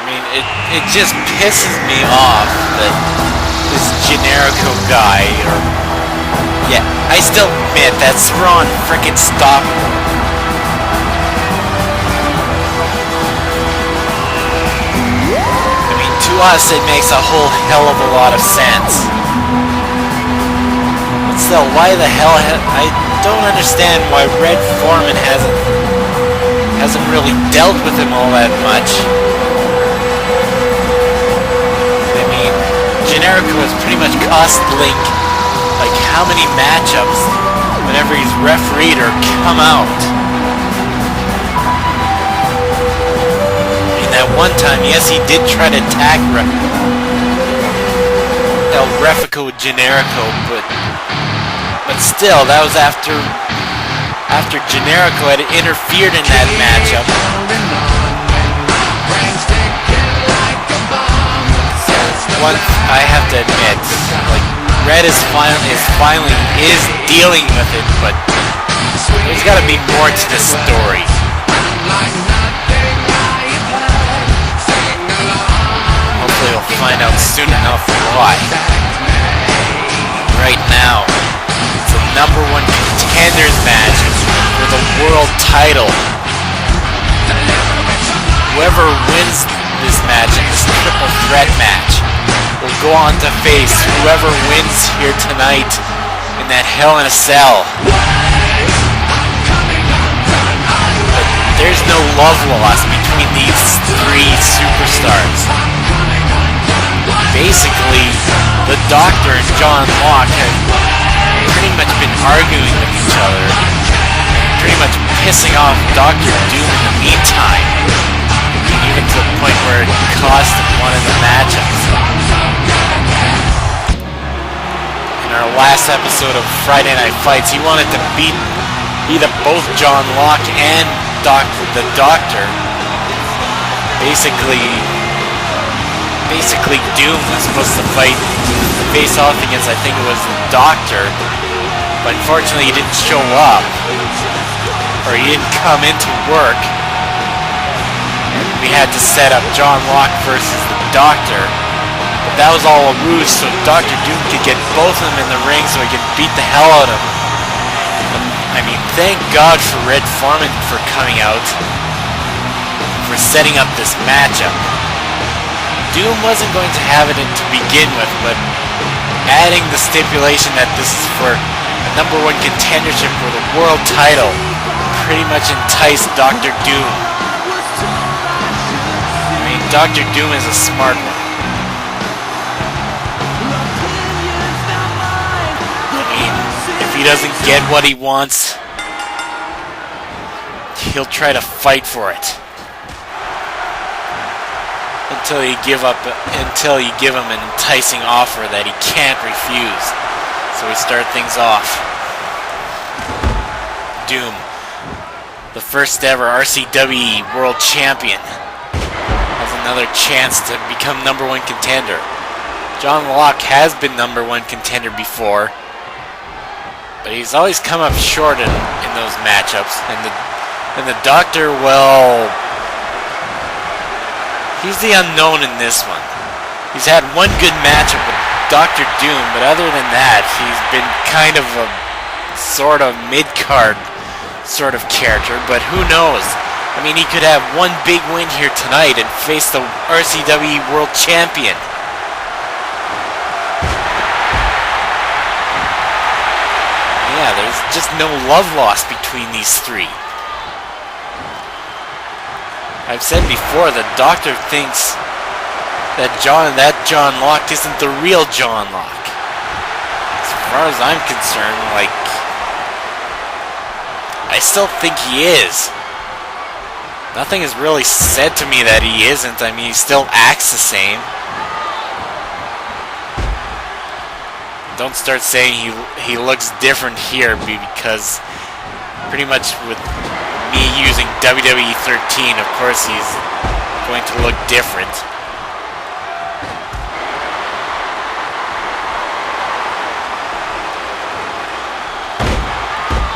mean, it just pisses me off that this Generico guy, or... Yeah, I still admit that's Ron frickin' Stop. I mean, to us it makes a whole hell of a lot of sense. But still, why the hell I don't understand why Red Foreman hasn't really dealt with him all that much. I mean, Generico has pretty much cost Link like how many matchups whenever he's refereed or come out. I mean, that one time, yes, he did try to tag El Refico Generico, but still, that was after Generico had interfered in that matchup. One, I have to admit, like, Red is finally dealing with it, but there's got to be more to this story. Hopefully we'll find out soon enough why. Right now, it's a #1 contenders match for the world title. Whoever wins this match in this triple threat match will go on to face whoever wins here tonight in that Hell in a Cell. But there's no love lost between these three superstars. Basically, the Doctor and John Locke have pretty much been arguing with each other, pretty much pissing off Dr. Doom in the meantime, even to the point where it cost him one of the matchups. In our last episode of Friday Night Fights, he wanted to beat either both John Locke and the Doctor. Basically Doom was supposed to face off against, I think it was the Doctor, but unfortunately he didn't show up, or he didn't come into work. We had to set up John Locke versus the Doctor. But that was all a ruse so Dr. Doom could get both of them in the ring so he could beat the hell out of them. I mean, thank God for Red Foreman for coming out, for setting up this matchup. Doom wasn't going to have it in to begin with, but adding the stipulation that this is for a #1 contendership for the world title pretty much enticed Dr. Doom. Dr. Doom is a smart one. I mean, if he doesn't get what he wants, he'll try to fight for it. Until you give him an enticing offer that he can't refuse. So we start things off. Doom, the first ever RCWE World Champion, has another chance to become #1 contender. John Locke has been #1 contender before, but he's always come up short in those matchups. And the Doctor, well, he's the unknown in this one. He's had one good matchup with Dr. Doom, but other than that, he's been kind of a sort of mid-card sort of character, but who knows? I mean, he could have one big win here tonight and face the RCWE World Champion. Yeah, there's just no love lost between these three. I've said before, the Doctor thinks that John Locke isn't the real John Locke. As far as I'm concerned, like, I still think he is. Nothing is really said to me that he isn't. I mean, he still acts the same. Don't start saying he looks different here, because pretty much with me using WWE 13, of course he's going to look different.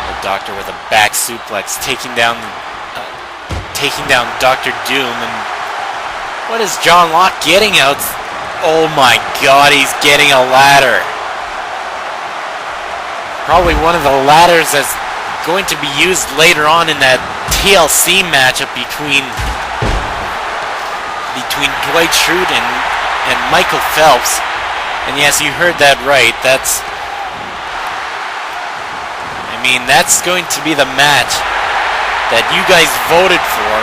The Doctor with a back suplex, taking down Dr. Doom, and What is John Locke getting out? Oh my god, he's getting a ladder. Probably one of the ladders that's going to be used later on in that TLC matchup between Dwight Schrute and Michael Phelps. And yes, you heard that right. That's going to be the match that you guys voted for.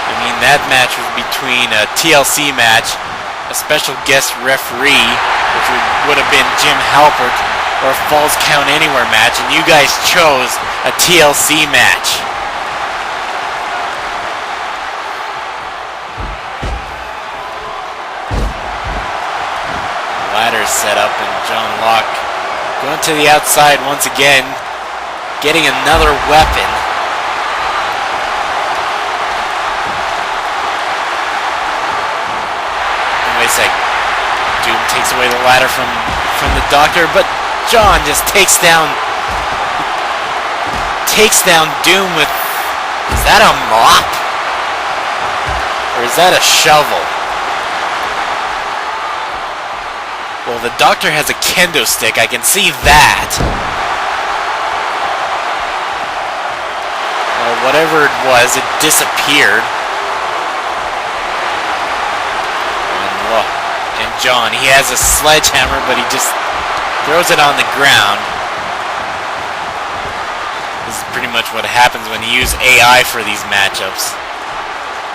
I mean, that match was between a TLC match, a special guest referee, which would have been Jim Halpert, or a Falls Count Anywhere match, and you guys chose a TLC match. Ladder set up, and John Locke going to the outside once again, getting another weapon. Anyways, like, Doom takes away the ladder from the Doctor, but John just takes down Doom with, is that a mop? Or is that a shovel? Well, the Doctor has a kendo stick, I can see that. Well, whatever it was, it disappeared. And look, and John, he has a sledgehammer, but he just throws it on the ground. This is pretty much what happens when you use AI for these matchups.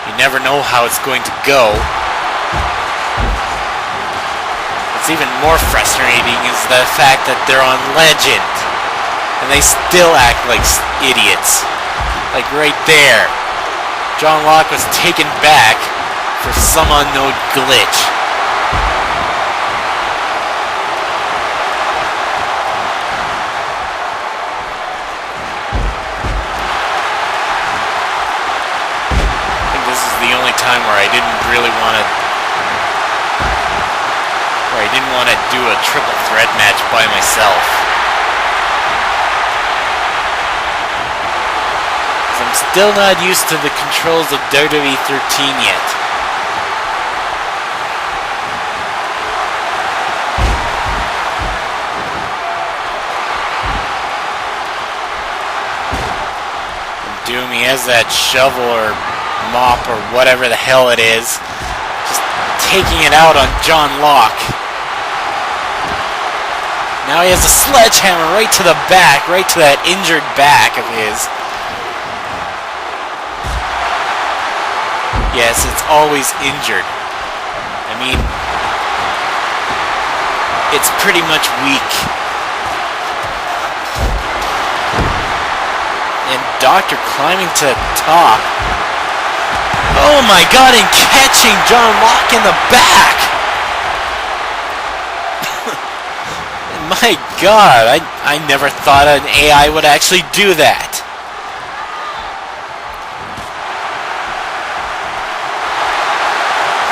You never know how it's going to go. What's even more frustrating is the fact that they're on Legend, and they still act like idiots. Like right there, John Locke was taken back for some unknown glitch. I think this is the only time where I didn't really want to do a triple threat match by myself. I'm still not used to the controls of WWE 13 yet. And Doom, he has that shovel or mop or whatever the hell it is, just taking it out on John Locke. Now he has a sledgehammer right to the back, right to that injured back of his. Yes, it's always injured. I mean, it's pretty much weak. And Doctor climbing to the top. Oh my god, and catching John Locke in the back! My god, I never thought an AI would actually do that.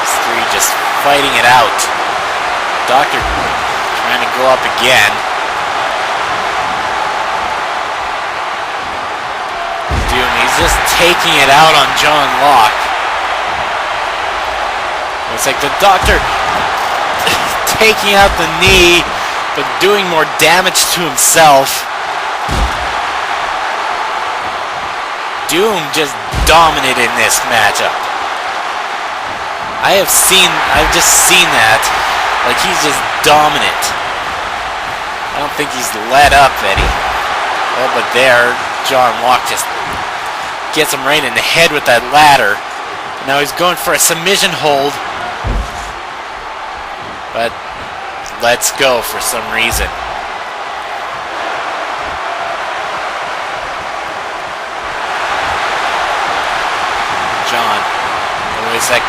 These three just fighting it out. Doctor trying to go up again. Doom, he's just taking it out on John Locke. It's like the Doctor taking out the knee, but doing more damage to himself. Doom just dominated in this matchup. I've just seen that. Like, he's just dominant. I don't think he's let up any. Oh, but there, John Locke just gets him right in the head with that ladder. Now he's going for a submission hold. But let's go for some reason. John, always like,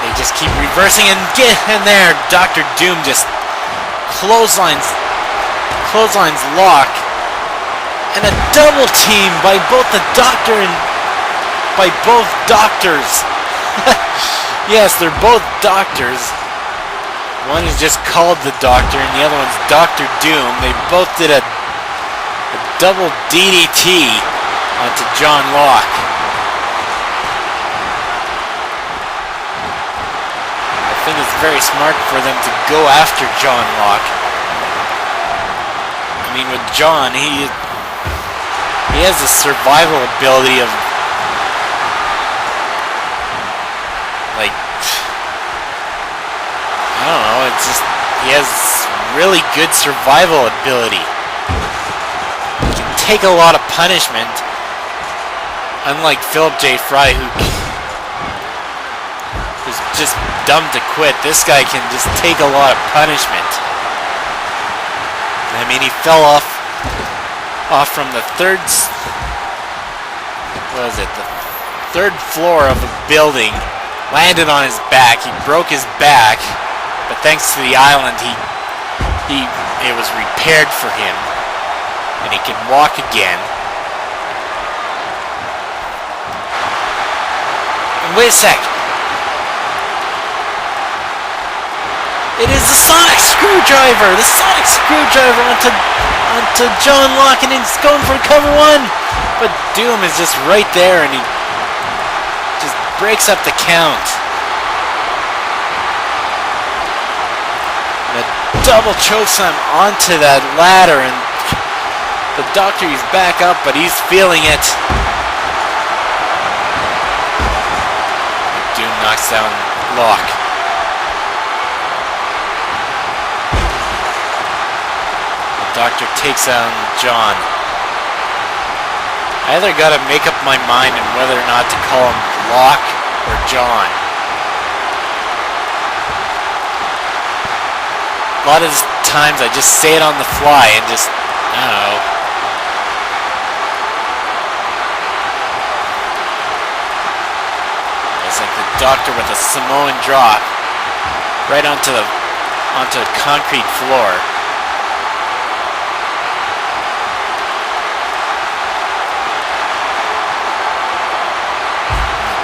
they just keep reversing and get in there. Dr. Doom just clotheslines Locke, and a double team by both the Doctor and by both Doctors. Yes, they're both Doctors. One is just called the Doctor, and the other one's Dr. Doom. They both did a double DDT onto John Locke. very smart for them to go after John Locke. I mean, with John, he has a survival ability of, like, I don't know, it's just, he has really good survival ability. He can take a lot of punishment, unlike Philip J. Fry, who's just dumb to quit. This guy can just take a lot of punishment. I mean, he fell off from the third floor of a building, landed on his back. He broke his back, but thanks to the island, it was repaired for him, and he can walk again. And wait a sec. It is the sonic screwdriver! The sonic screwdriver onto John Locke, and he's going for cover one! But Doom is just right there, and he just breaks up the count. And a double chokeslam onto that ladder, and the Doctor, he's back up, but he's feeling it. Doom knocks down Locke. Doctor takes on John. I either gotta make up my mind on whether or not to call him Locke or John. A lot of times I just say it on the fly and just, I don't know. It's like the Doctor with a Samoan drop right onto the concrete floor.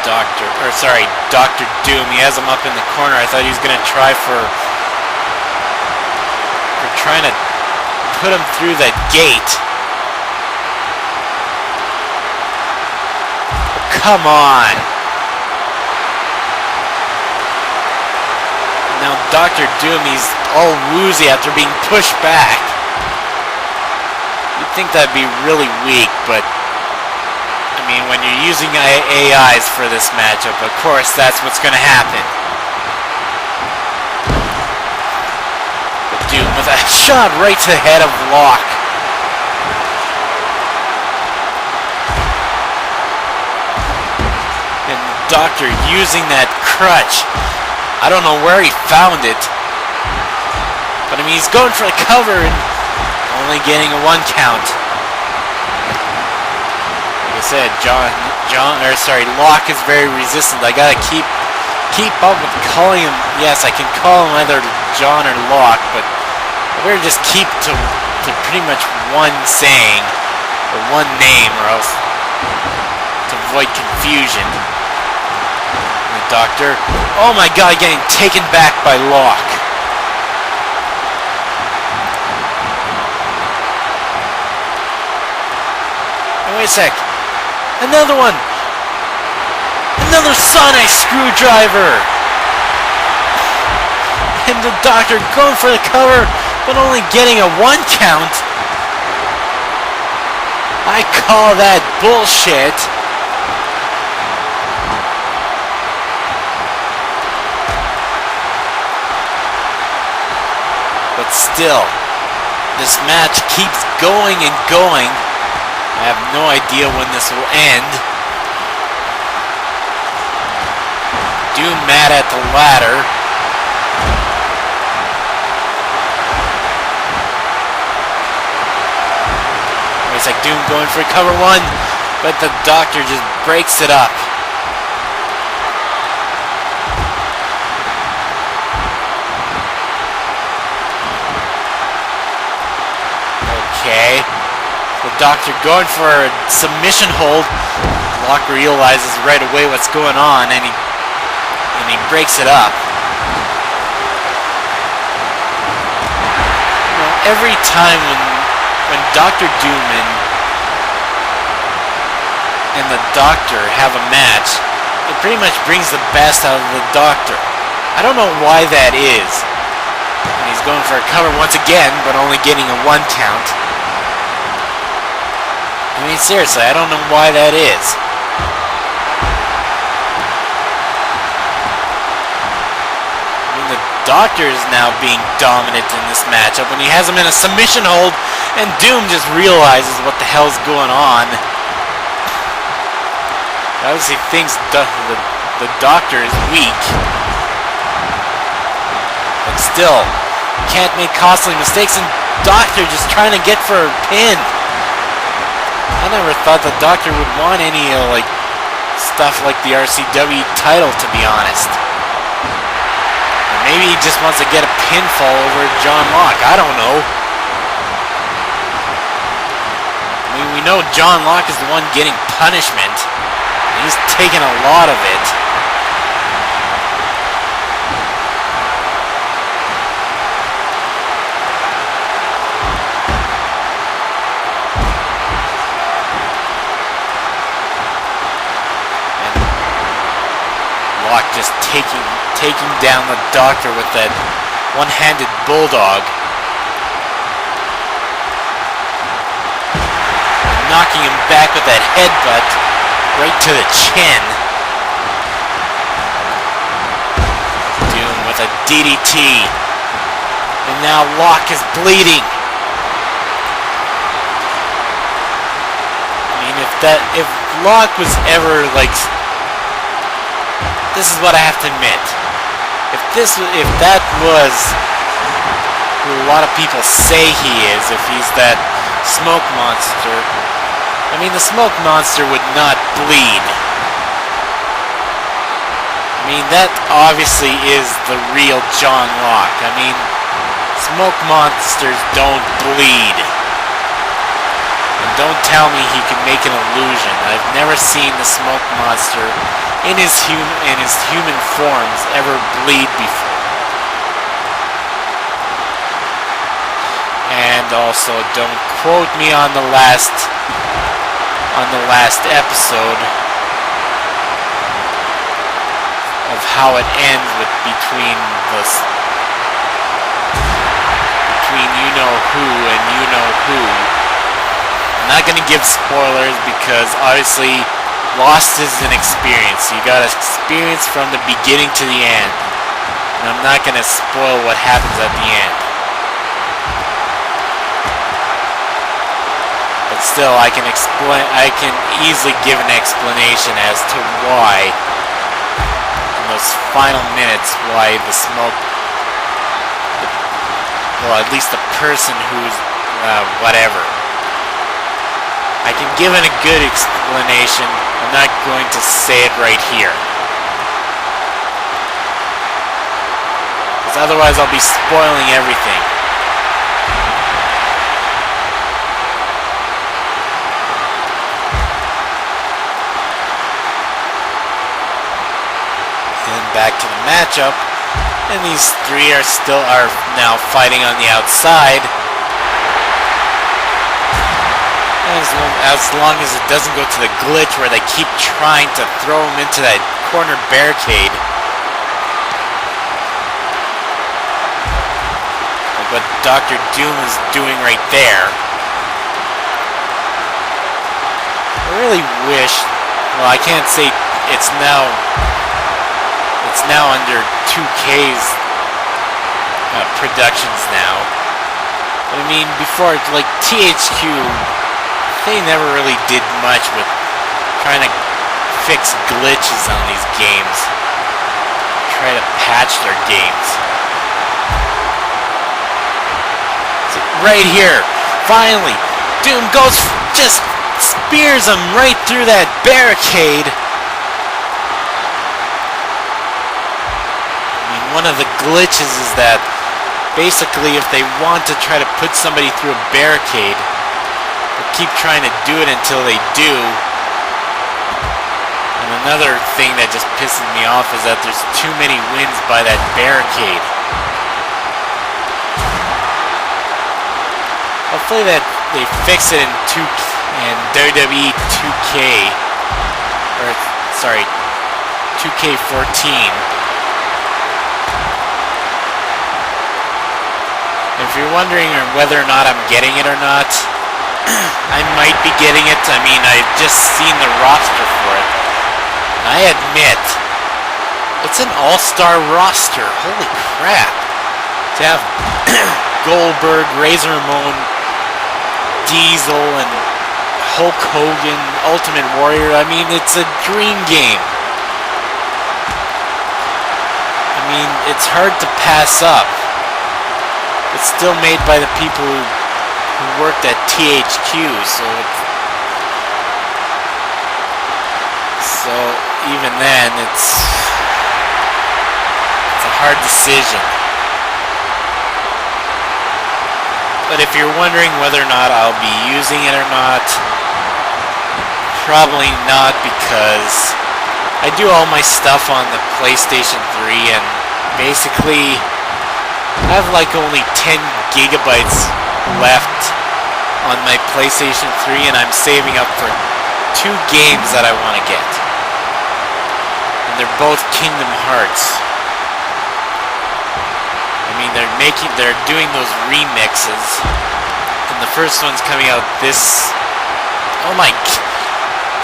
Dr. Doom, he has him up in the corner. I thought he was going to try for trying to put him through that gate. Oh, come on. Now Dr. Doom, he's all woozy after being pushed back. You'd think that'd be really weak, but I mean, when you're using AIs for this matchup, of course, that's what's going to happen. But Doom with a shot right to the head of Locke. And Doctor using that crutch. I don't know where he found it. But I mean, he's going for the cover and only getting a 1 count. Like I said, Locke is very resistant. I gotta keep up with calling him. Yes, I can call him either John or Locke, but I better just keep to pretty much one saying or one name, or else to avoid confusion. And the Doctor, oh my God, getting taken back by Locke. And wait a sec. Another one! Another sonic screwdriver! And the Doctor going for the cover, but only getting a 1 count. I call that bullshit. But still, this match keeps going and going. I have no idea when this will end. Doom mad at the ladder. It's like Doom going for cover 1, but the Doctor just breaks it up. Okay. The Doctor going for a submission hold. Locke realizes right away what's going on, and he breaks it up. You know, every time when Dr. Doom and the Doctor have a match, it pretty much brings the best out of the Doctor. I don't know why that is. And he's going for a cover once again, but only getting a 1 count. I mean, seriously, I don't know why that is. I mean, the Doctor is now being dominant in this matchup when he has him in a submission hold, and Doom just realizes what the hell's going on. He obviously thinks the Doctor is weak. But still, can't make costly mistakes, and Doctor just trying to get for a pin. I never thought the Doctor would want any like stuff like the RCWE title, to be honest. Or maybe he just wants to get a pinfall over John Locke. I don't know. I mean, we know John Locke is the one getting punishment. And he's taking a lot of it. Locke just taking down the Doctor with that one-handed bulldog. And knocking him back with that headbutt right to the chin. Doom with a DDT. And now Locke is bleeding. I mean, if Locke was ever like... This is what I have to admit. If that was who a lot of people say he is, if he's that smoke monster, I mean, the smoke monster would not bleed. I mean, that obviously is the real John Locke. I mean, smoke monsters don't bleed. And don't tell me he can make an illusion. I've never seen the smoke monster in his human forms ever bleed before. And also, don't quote me on the last episode of how it ends with between you know who and you know who. I'm not gonna give spoilers because obviously Lost is an experience. You got experience from the beginning to the end. And I'm not gonna spoil what happens at the end. But still, I can easily give an explanation as to why in those final minutes, why the smoke, well, at least the person who's whatever. I can give it a good explanation. I'm not going to say it right here. Because otherwise I'll be spoiling everything. And back to the matchup. And these three are now fighting on the outside. As long as it doesn't go to the glitch where they keep trying to throw him into that corner barricade. Like what Dr. Doom is doing right there. I really wish, well, I can't say it's now under 2K's productions now. But I mean, before, like THQ, they never really did much with trying to fix glitches on these games. Try to patch their games. So right here, finally, Doom goes, just spears him right through that barricade. I mean, one of the glitches is that basically if they want to try to put somebody through a barricade, keep trying to do it until they do. And another thing that just pisses me off is that there's too many wins by that barricade. Hopefully that they fix it in WWE 2K, or sorry, 2K14. if you're wondering whether or not I'm getting it or not, I might be getting it. I mean, I've just seen the roster for it. I admit, it's an all-star roster. Holy crap. To have Goldberg, Razor Ramon, Diesel, and Hulk Hogan, Ultimate Warrior. I mean, it's a dream game. I mean, it's hard to pass up. It's still made by the people who worked at THQ, so even then, it's a hard decision. But if you're wondering whether or not I'll be using it or not, probably not, because I do all my stuff on the PlayStation 3, and basically I have like only 10 gigabytes left on my PlayStation 3, and I'm saving up for 2 games that I want to get. And they're both Kingdom Hearts. I mean, they're doing those remixes, and the first one's coming out this. Oh my!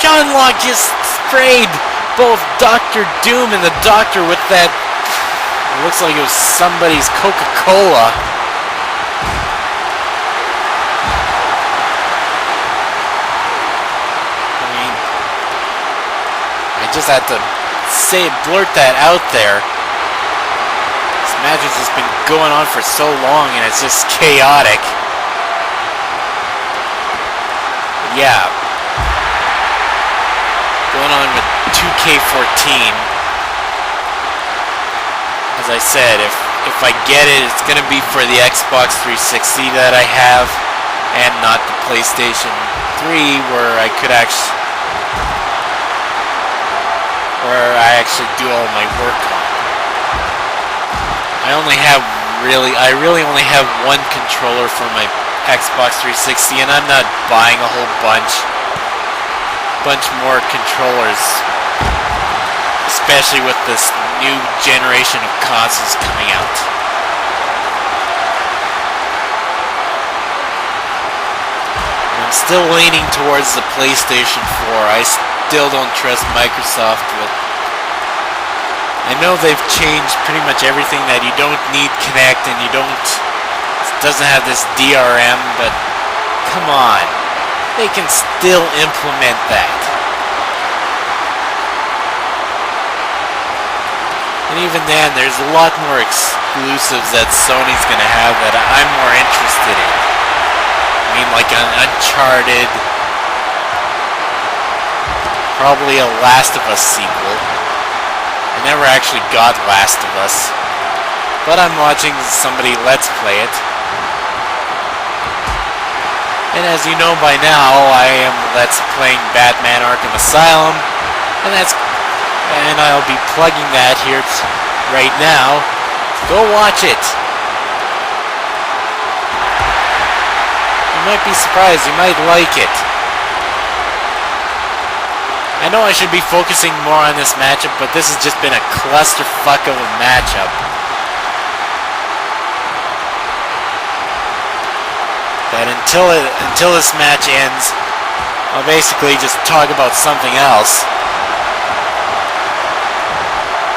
John Locke just sprayed both Dr. Doom and the Doctor with that. It looks like it was somebody's Coca-Cola. I mean, I just had to blurt that out there. This match has just been going on for so long, and it's just chaotic. But yeah, going on with 2K14. As I said, if I get it, it's gonna be for the Xbox 360 that I have, and not the PlayStation 3, where I actually do all my work on. I really only have one controller for my Xbox 360, and I'm not buying a whole bunch more controllers, especially with this new generation of consoles coming out. And I'm still leaning towards the PlayStation 4. I still don't trust Microsoft, but I know they've changed pretty much everything, that you don't need Kinect, and it doesn't have this DRM, but come on, they can still implement that. And even then, there's a lot more exclusives that Sony's gonna have that I'm more interested in. I mean, like an Uncharted, probably a Last of Us sequel. I never actually got Last of Us, but I'm watching somebody Let's Play it. And as you know by now, I am Let's Playing Batman Arkham Asylum, and I'll be plugging that here right now. Go watch it. You might be surprised, you might like it. I know I should be focusing more on this matchup, but this has just been a clusterfuck of a matchup. That until this match ends, I'll basically just talk about something else.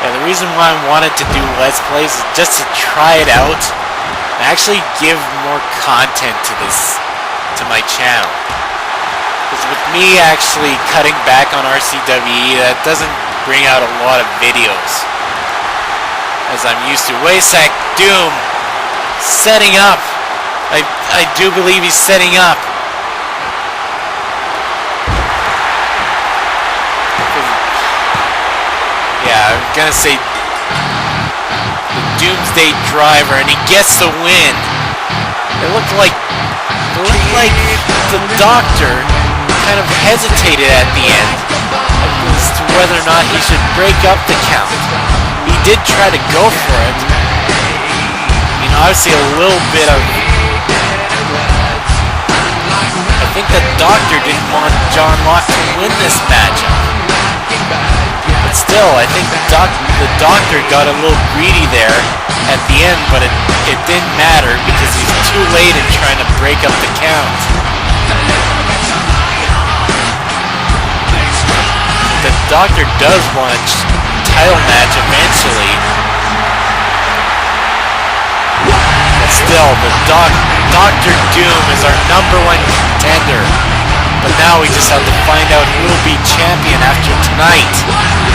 Yeah, the reason why I wanted to do Let's Plays is just to try it out and actually give more content to my channel. Because with me actually cutting back on RCWE, that doesn't bring out a lot of videos as I'm used to. Waysack Doom setting up. I do believe he's setting up. Yeah, I'm gonna say the Doomsday Driver, and he gets the win. It looked like the Doctor kind of hesitated at the end as to whether or not he should break up the count. He did try to go for it. I mean, obviously a little bit of... I think the Doctor didn't want John Locke to win this matchup. But still, I think the Doctor got a little greedy there at the end, but it didn't matter because he's too late in trying to break up the count. The Doctor does want a title match eventually. But still, the Doctor Doom is our #1 contender. But now we just have to find out who will be champion after tonight.